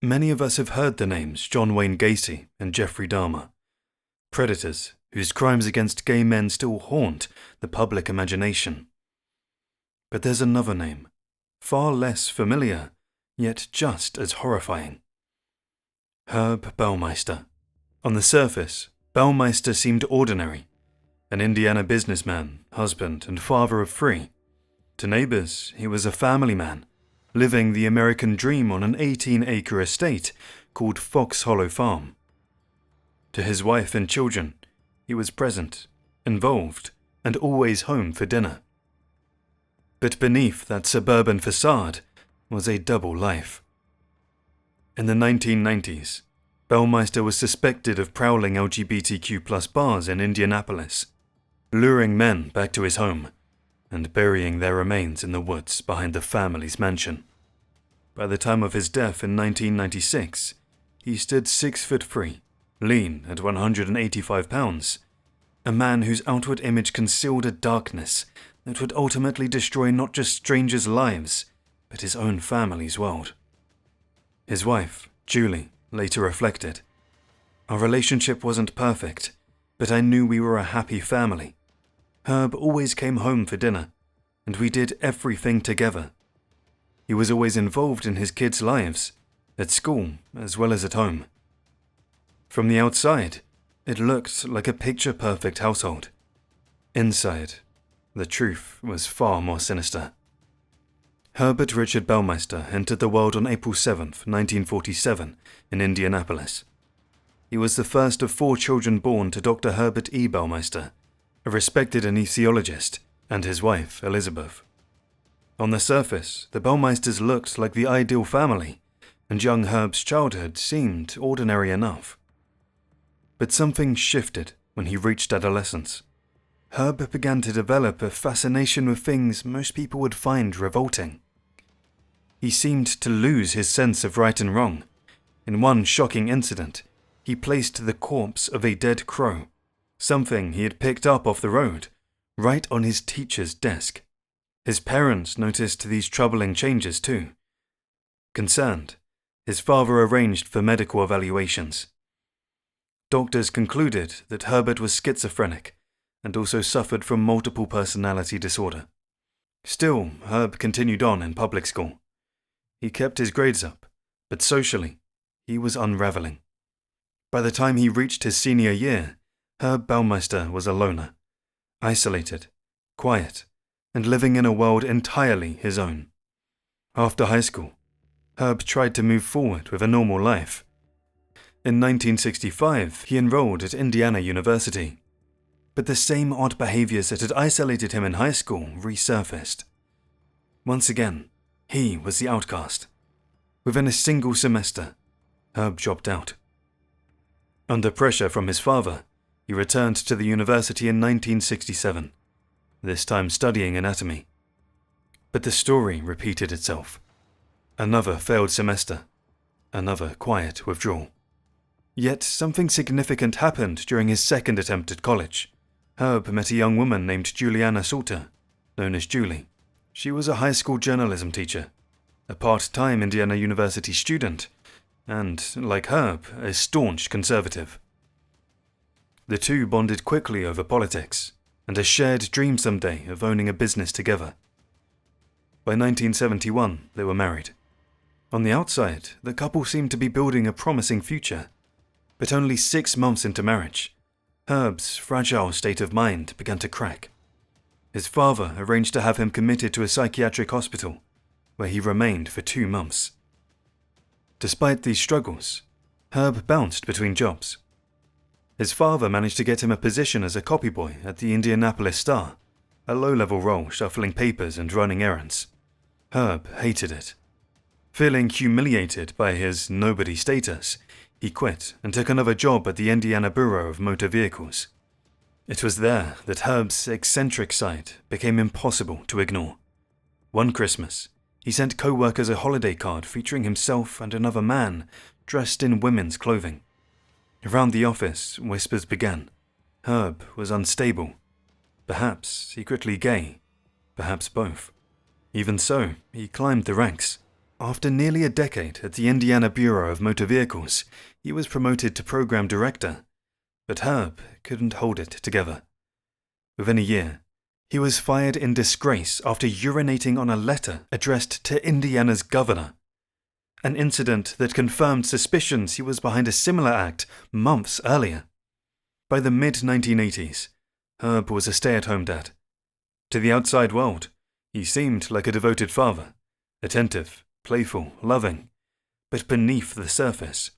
Many of us have heard the names John Wayne Gacy and Jeffrey Dahmer, predators whose crimes against gay men still haunt the public imagination. But there's another name, far less familiar, yet just as horrifying. Herb Baumeister. On the surface, Baumeister seemed ordinary, an Indiana businessman, husband, and father of three. To neighbors, he was a family man, living the American dream on an 18-acre estate called Fox Hollow Farm. To his wife and children, he was present, involved, and always home for dinner. But beneath that suburban façade was a double life. In the 1990s, Baumeister was suspected of prowling LGBTQ+ bars in Indianapolis, luring men back to his home and burying their remains in the woods behind the family's mansion. By the time of his death in 1996, he stood 6'3", lean at 185 pounds, a man whose outward image concealed a darkness that would ultimately destroy not just strangers' lives, but his own family's world. His wife, Julie, later reflected, "Our relationship wasn't perfect, but I knew we were a happy family. Herb always came home for dinner, and we did everything together. He was always involved in his kids' lives, at school as well as at home. From the outside, it looked like a picture-perfect household. Inside, the truth was far more sinister." Herbert Richard Baumeister entered the world on April 7, 1947, in Indianapolis. He was the first of 4 children born to Dr. Herbert E. Baumeister, a respected anesthesiologist, and his wife, Elizabeth. On the surface, the Baumeisters looked like the ideal family, and young Herb's childhood seemed ordinary enough. But something shifted when he reached adolescence. Herb began to develop a fascination with things most people would find revolting. He seemed to lose his sense of right and wrong. In one shocking incident, he placed the corpse of a dead crow, something he had picked up off the road, right on his teacher's desk. His parents noticed these troubling changes too. Concerned, his father arranged for medical evaluations. Doctors concluded that Herbert was schizophrenic and also suffered from multiple personality disorder. Still, Herb continued on in public school. He kept his grades up, but socially, he was unraveling. By the time he reached his senior year, Herb Baumeister was a loner, isolated, quiet, and living in a world entirely his own. After high school, Herb tried to move forward with a normal life. In 1965, he enrolled at Indiana University. But the same odd behaviors that had isolated him in high school resurfaced. Once again, he was the outcast. Within a single semester, Herb dropped out. Under pressure from his father, he returned to the university in 1967, this time studying anatomy. But the story repeated itself. Another failed semester, another quiet withdrawal. Yet something significant happened during his second attempt at college. Herb met a young woman named Juliana Salter, known as Julie. She was a high school journalism teacher, a part-time Indiana University student, and, like Herb, a staunch conservative. The two bonded quickly over politics, and a shared dream someday of owning a business together. By 1971, they were married. On the outside, the couple seemed to be building a promising future, but only 6 months into marriage, Herb's fragile state of mind began to crack. His father arranged to have him committed to a psychiatric hospital, where he remained for 2 months. Despite these struggles, Herb bounced between jobs. His father managed to get him a position as a copyboy at the Indianapolis Star, a low-level role shuffling papers and running errands. Herb hated it. Feeling humiliated by his nobody status, he quit and took another job at the Indiana Bureau of Motor Vehicles. It was there that Herb's eccentric side became impossible to ignore. One Christmas, he sent co-workers a holiday card featuring himself and another man dressed in women's clothing. Around the office, whispers began. Herb was unstable, perhaps secretly gay, perhaps both. Even so, he climbed the ranks. After nearly a decade at the Indiana Bureau of Motor Vehicles, he was promoted to program director. But Herb couldn't hold it together. Within a year, he was fired in disgrace after urinating on a letter addressed to Indiana's governor, an incident that confirmed suspicions he was behind a similar act months earlier. By the mid-1980s, Herb was a stay-at-home dad. To the outside world, he seemed like a devoted father, attentive, playful, loving, but beneath the surface,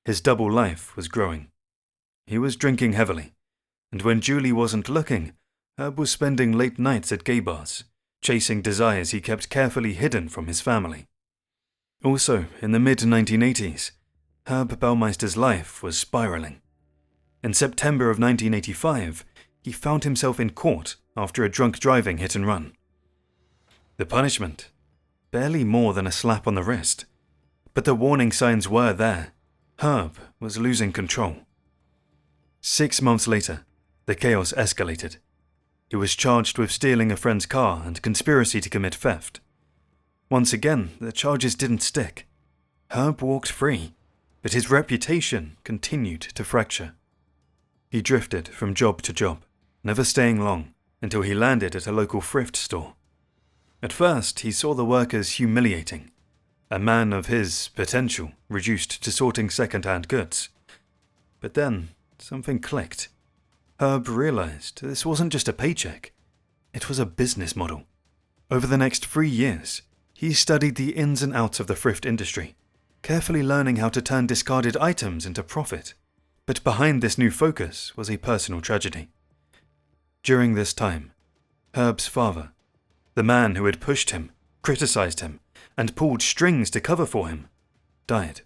his double life was growing. He was drinking heavily, and when Julie wasn't looking, Herb was spending late nights at gay bars, chasing desires he kept carefully hidden from his family. Also, in the mid-1980s, Herb Baumeister's life was spiraling. In September of 1985, he found himself in court after a drunk driving hit and run. The punishment? Barely more than a slap on the wrist. But the warning signs were there. Herb was losing control. 6 months later, the chaos escalated. He was charged with stealing a friend's car and conspiracy to commit theft. Once again, the charges didn't stick. Herb walked free, but his reputation continued to fracture. He drifted from job to job, never staying long, until he landed at a local thrift store. At first, he saw the workers humiliating, a man of his potential reduced to sorting second-hand goods. But then, something clicked. Herb realized this wasn't just a paycheck, it was a business model. Over the next 3 years, he studied the ins and outs of the thrift industry, carefully learning how to turn discarded items into profit. But behind this new focus was a personal tragedy. During this time, Herb's father, the man who had pushed him, criticized him, and pulled strings to cover for him, died.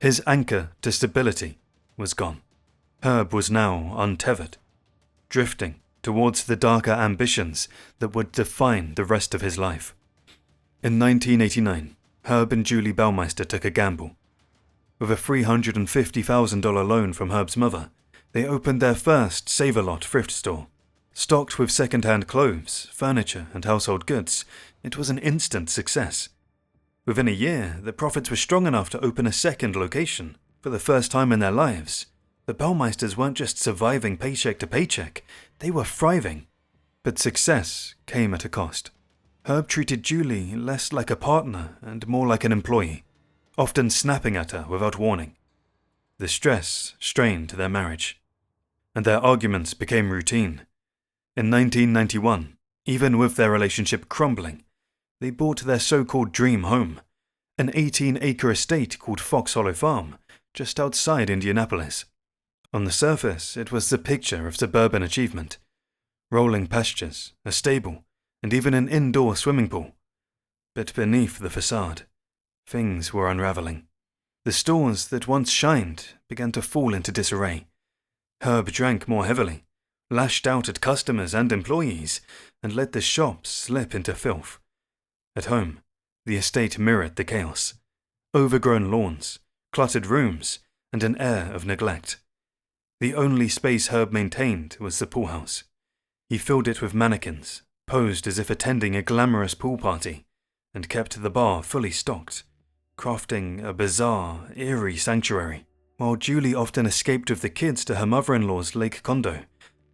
His anchor to stability was gone. Herb was now untethered, drifting towards the darker ambitions that would define the rest of his life. In 1989, Herb and Julie Baumeister took a gamble. With a $350,000 loan from Herb's mother, they opened their first Save-A-Lot thrift store. Stocked with second-hand clothes, furniture, and household goods, it was an instant success. Within a year, the profits were strong enough to open a second location. For the first time in their lives, the Baumeisters weren't just surviving paycheck to paycheck, they were thriving. But success came at a cost. Herb treated Julie less like a partner and more like an employee, often snapping at her without warning. The stress strained their marriage, and their arguments became routine. In 1991, even with their relationship crumbling, they bought their so-called dream home, an 18-acre estate called Fox Hollow Farm, just outside Indianapolis. On the surface, it was the picture of suburban achievement. Rolling pastures, a stable, and even an indoor swimming pool. But beneath the façade, things were unraveling. The stores that once shined began to fall into disarray. Herb drank more heavily, lashed out at customers and employees, and let the shops slip into filth. At home, the estate mirrored the chaos. Overgrown lawns, cluttered rooms, and an air of neglect. The only space Herb maintained was the pool house. He filled it with mannequins, posed as if attending a glamorous pool party, and kept the bar fully stocked, crafting a bizarre, eerie sanctuary. While Julie often escaped with the kids to her mother-in-law's lake condo,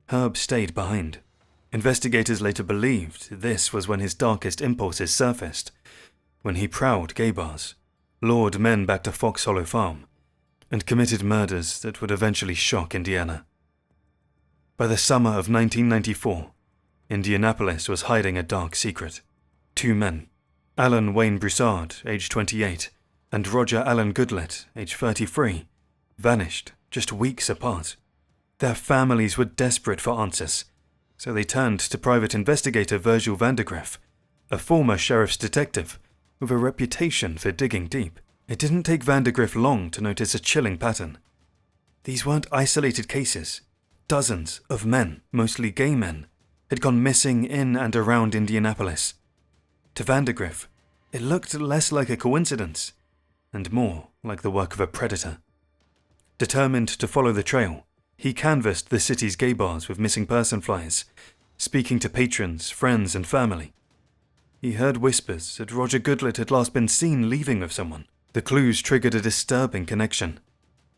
Herb stayed behind. Investigators later believed this was when his darkest impulses surfaced, when he prowled gay bars, lured men back to Fox Hollow Farm, and committed murders that would eventually shock Indiana. By the summer of 1994, Indianapolis was hiding a dark secret. 2 men, Alan Wayne Broussard, age 28, and Roger Allen Goodlett, age 33, vanished just weeks apart. Their families were desperate for answers, so they turned to private investigator Virgil Vandergriff, a former sheriff's detective with a reputation for digging deep. It didn't take Vandergriff long to notice a chilling pattern. These weren't isolated cases. Dozens of men, mostly gay men, had gone missing in and around Indianapolis. To Vandergriff, it looked less like a coincidence, and more like the work of a predator. Determined to follow the trail, he canvassed the city's gay bars with missing person flyers, speaking to patrons, friends, and family. He heard whispers that Roger Goodlett had last been seen leaving with someone. The clues triggered a disturbing connection.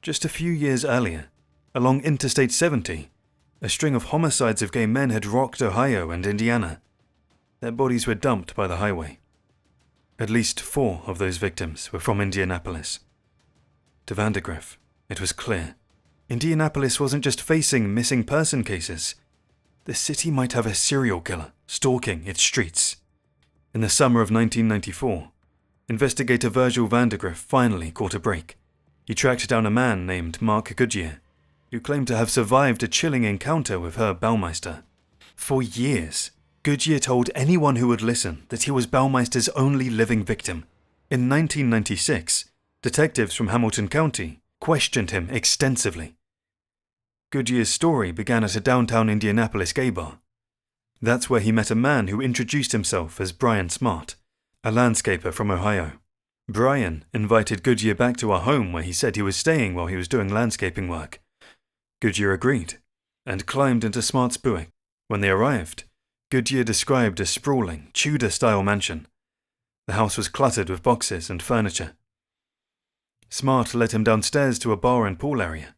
Just a few years earlier, along Interstate 70, a string of homicides of gay men had rocked Ohio and Indiana. Their bodies were dumped by the highway. At least 4 of those victims were from Indianapolis. To Vandergriff, it was clear. Indianapolis wasn't just facing missing person cases. The city might have a serial killer stalking its streets. In the summer of 1994, investigator Virgil Vandergriff finally caught a break. He tracked down a man named Mark Goodyear, who claimed to have survived a chilling encounter with Herb Baumeister. For years, Goodyear told anyone who would listen that he was Baumeister's only living victim. In 1996, detectives from Hamilton County questioned him extensively. Goodyear's story began at a downtown Indianapolis gay bar. That's where he met a man who introduced himself as Brian Smart, a landscaper from Ohio. Brian invited Goodyear back to our home where he said he was staying while he was doing landscaping work. Goodyear agreed, and climbed into Smart's Buick. When they arrived, Goodyear described a sprawling, Tudor-style mansion. The house was cluttered with boxes and furniture. Smart led him downstairs to a bar and pool area,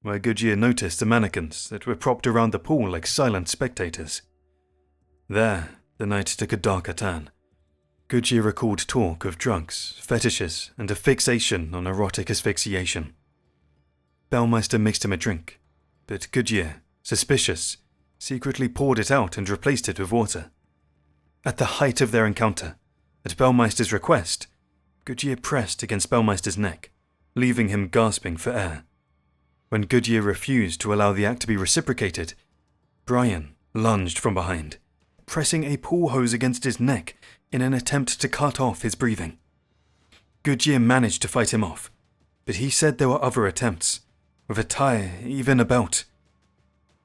where Goodyear noticed the mannequins that were propped around the pool like silent spectators. There, the night took a darker turn. Goodyear recalled talk of drugs, fetishes, and a fixation on erotic asphyxiation. Baumeister mixed him a drink, but Goodyear, suspicious, secretly poured it out and replaced it with water. At the height of their encounter, at Baumeister's request, Goodyear pressed against Baumeister's neck, leaving him gasping for air. When Goodyear refused to allow the act to be reciprocated, Brian lunged from behind, pressing a pool hose against his neck in an attempt to cut off his breathing. Goodyear managed to fight him off, but he said there were other attempts, with a tie, even a belt.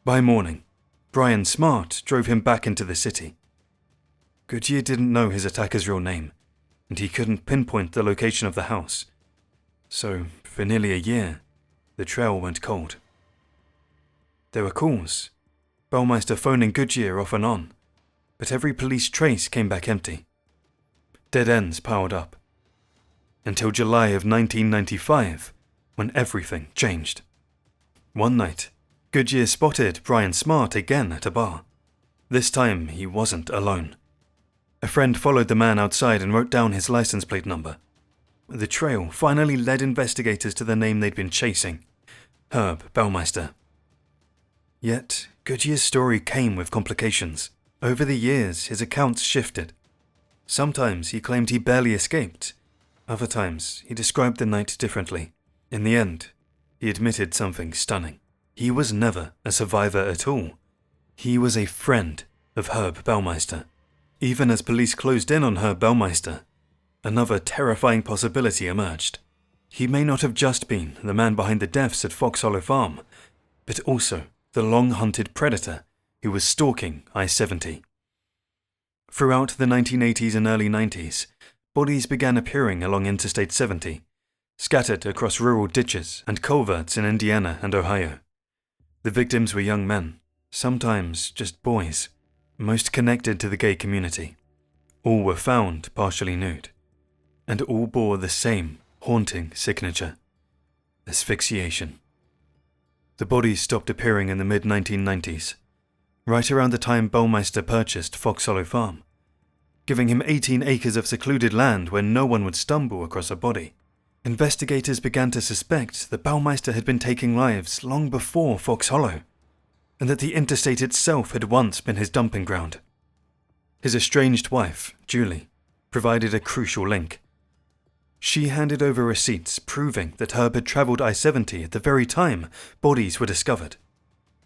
By morning, Brian Smart drove him back into the city. Goodyear didn't know his attacker's real name, and he couldn't pinpoint the location of the house. So, for nearly a year, the trail went cold. There were calls, Baumeister phoning Goodyear off and on, but every police trace came back empty. Dead ends piled up. Until July of 1995, when everything changed. One night, Goodyear spotted Brian Smart again at a bar. This time, he wasn't alone. A friend followed the man outside and wrote down his license plate number. The trail finally led investigators to the name they'd been chasing, Herb Baumeister. Yet, Goodyear's story came with complications. Over the years, his accounts shifted. Sometimes he claimed he barely escaped. Other times, he described the night differently. In the end, he admitted something stunning. He was never a survivor at all. He was a friend of Herb Baumeister. Even as police closed in on Herb Baumeister, another terrifying possibility emerged. He may not have just been the man behind the deaths at Fox Hollow Farm, but also the long-hunted predator who was stalking I-70. Throughout the 1980s and early 90s, bodies began appearing along Interstate 70, scattered across rural ditches and culverts in Indiana and Ohio. The victims were young men, sometimes just boys, most connected to the gay community. All were found partially nude, and all bore the same haunting signature: asphyxiation. The bodies stopped appearing in the mid-1990s, right around the time Baumeister purchased Fox Hollow Farm, giving him 18 acres of secluded land where no one would stumble across a body. Investigators began to suspect that Baumeister had been taking lives long before Fox Hollow, and that the interstate itself had once been his dumping ground. His estranged wife, Julie, provided a crucial link. She handed over receipts proving that Herb had travelled I-70 at the very time bodies were discovered.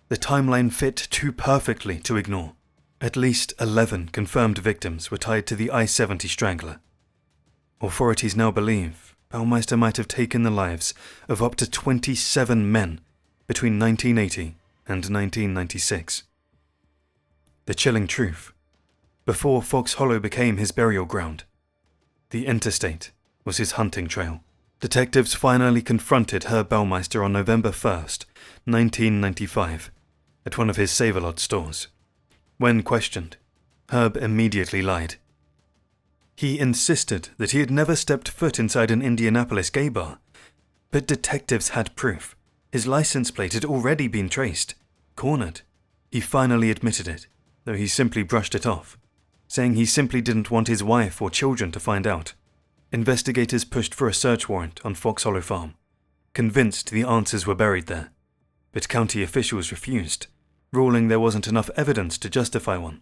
The timeline fit too perfectly to ignore. At least 11 confirmed victims were tied to the I-70 strangler. Authorities now believe Baumeister might have taken the lives of up to 27 men between 1980 and 1996. The chilling truth: before Fox Hollow became his burial ground, the interstate was his hunting trail. Detectives finally confronted Herb Baumeister on November 1st, 1995, at one of his Save-A-Lot stores. When questioned, Herb immediately lied. He insisted that he had never stepped foot inside an Indianapolis gay bar, but detectives had proof. His license plate had already been traced. Cornered, he finally admitted it, though he simply brushed it off, saying he simply didn't want his wife or children to find out. Investigators pushed for a search warrant on Fox Hollow Farm, convinced the answers were buried there, but county officials refused, ruling there wasn't enough evidence to justify one.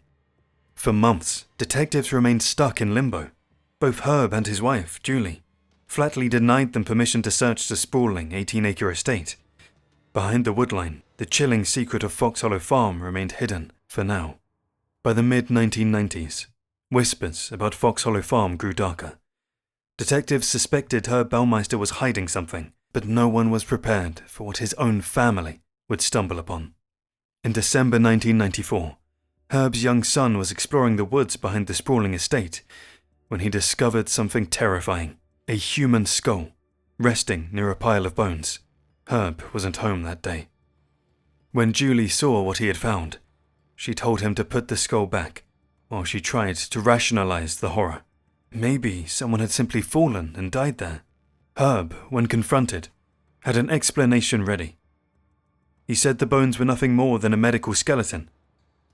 For months, detectives remained stuck in limbo. Both Herb and his wife, Julie, flatly denied them permission to search the sprawling 18-acre estate. Behind the woodline, the chilling secret of Fox Hollow Farm remained hidden, for now. By the mid-1990s, whispers about Fox Hollow Farm grew darker. Detectives suspected Herb Baumeister was hiding something, but no one was prepared for what his own family would stumble upon. In December 1994, Herb's young son was exploring the woods behind the sprawling estate when he discovered something terrifying, a human skull, resting near a pile of bones. Herb wasn't home that day. When Julie saw what he had found, she told him to put the skull back, while she tried to rationalize the horror. Maybe someone had simply fallen and died there. Herb, when confronted, had an explanation ready. He said the bones were nothing more than a medical skeleton,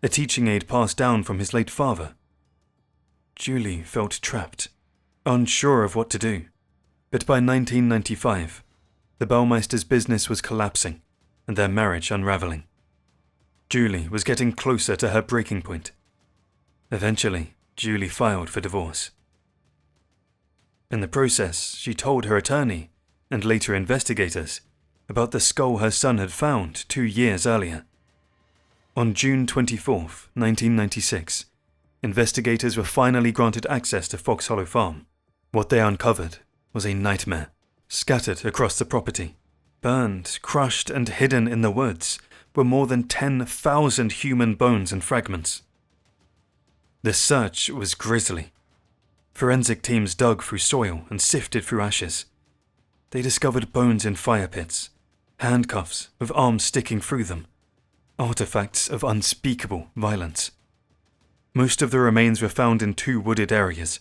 a teaching aid passed down from his late father. Julie felt trapped, unsure of what to do. But by 1995, the Baumeister's business was collapsing and their marriage unraveling. Julie was getting closer to her breaking point. Eventually, Julie filed for divorce. In the process, she told her attorney, and later investigators, about the skull her son had found 2 years earlier. On June 24, 1996, investigators were finally granted access to Fox Hollow Farm. What they uncovered was a nightmare, scattered across the property. Burned, crushed, and hidden in the woods were more than 10,000 human bones and fragments. The search was grisly. Forensic teams dug through soil and sifted through ashes. They discovered bones in fire pits, handcuffs with arms sticking through them, artifacts of unspeakable violence. Most of the remains were found in 2 wooded areas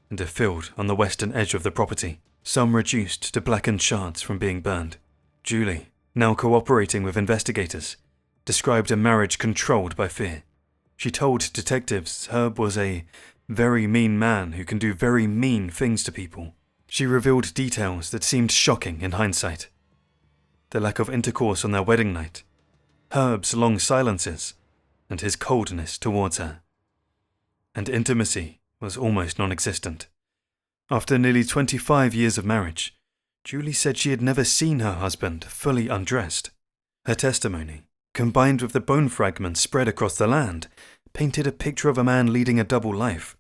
and are filled on the western edge of the property, some reduced to blackened shards from being burned. Julie, now cooperating with investigators, described a marriage controlled by fear. She told detectives Herb was a very mean man who can do very mean things to people. She revealed details that seemed shocking in hindsight. The lack of intercourse on their wedding night, Herb's long silences, and his coldness towards her. And intimacy was almost non-existent. After nearly 25 years of marriage, Julie said she had never seen her husband fully undressed. Her testimony, combined with the bone fragments spread across the land, painted a picture of a man leading a double life.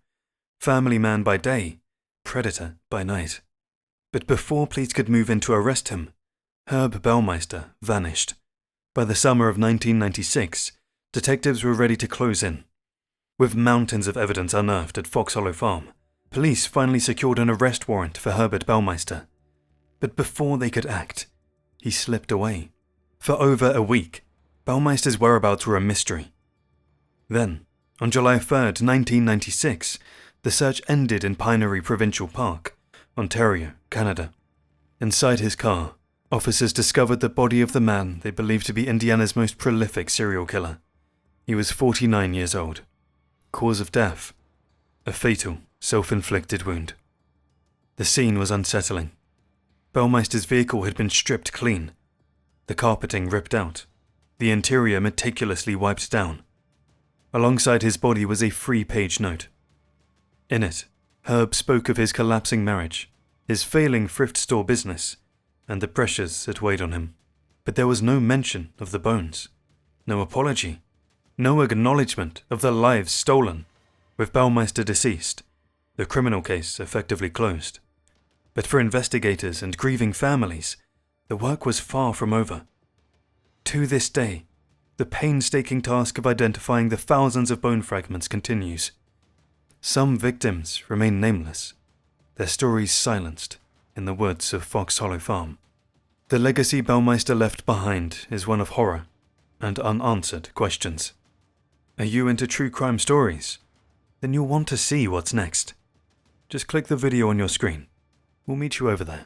Family man by day, predator by night. But before police could move in to arrest him, Herb Baumeister vanished. By the summer of 1996, detectives were ready to close in. With mountains of evidence unearthed at Fox Hollow Farm, police finally secured an arrest warrant for Herbert Baumeister. But before they could act, he slipped away. For over a week, Baumeister's whereabouts were a mystery. Then, on July 3rd, 1996, the search ended in Pinery Provincial Park, Ontario, Canada. Inside his car, officers discovered the body of the man they believed to be Indiana's most prolific serial killer. He was 49 years old. Cause of death: a fatal, self-inflicted wound. The scene was unsettling. Baumeister's vehicle had been stripped clean, the carpeting ripped out, the interior meticulously wiped down. Alongside his body was a 3-page note. In it, Herb spoke of his collapsing marriage, his failing thrift store business, and the pressures that weighed on him. But there was no mention of the bones, no apology, no acknowledgement of the lives stolen. With Baumeister deceased, the criminal case effectively closed. But for investigators and grieving families, the work was far from over. To this day, the painstaking task of identifying the thousands of bone fragments continues. Some victims remain nameless, their stories silenced in the woods of Fox Hollow Farm. The legacy Baumeister left behind is one of horror and unanswered questions. Are you into true crime stories? Then you'll want to see what's next. Just click the video on your screen. We'll meet you over there.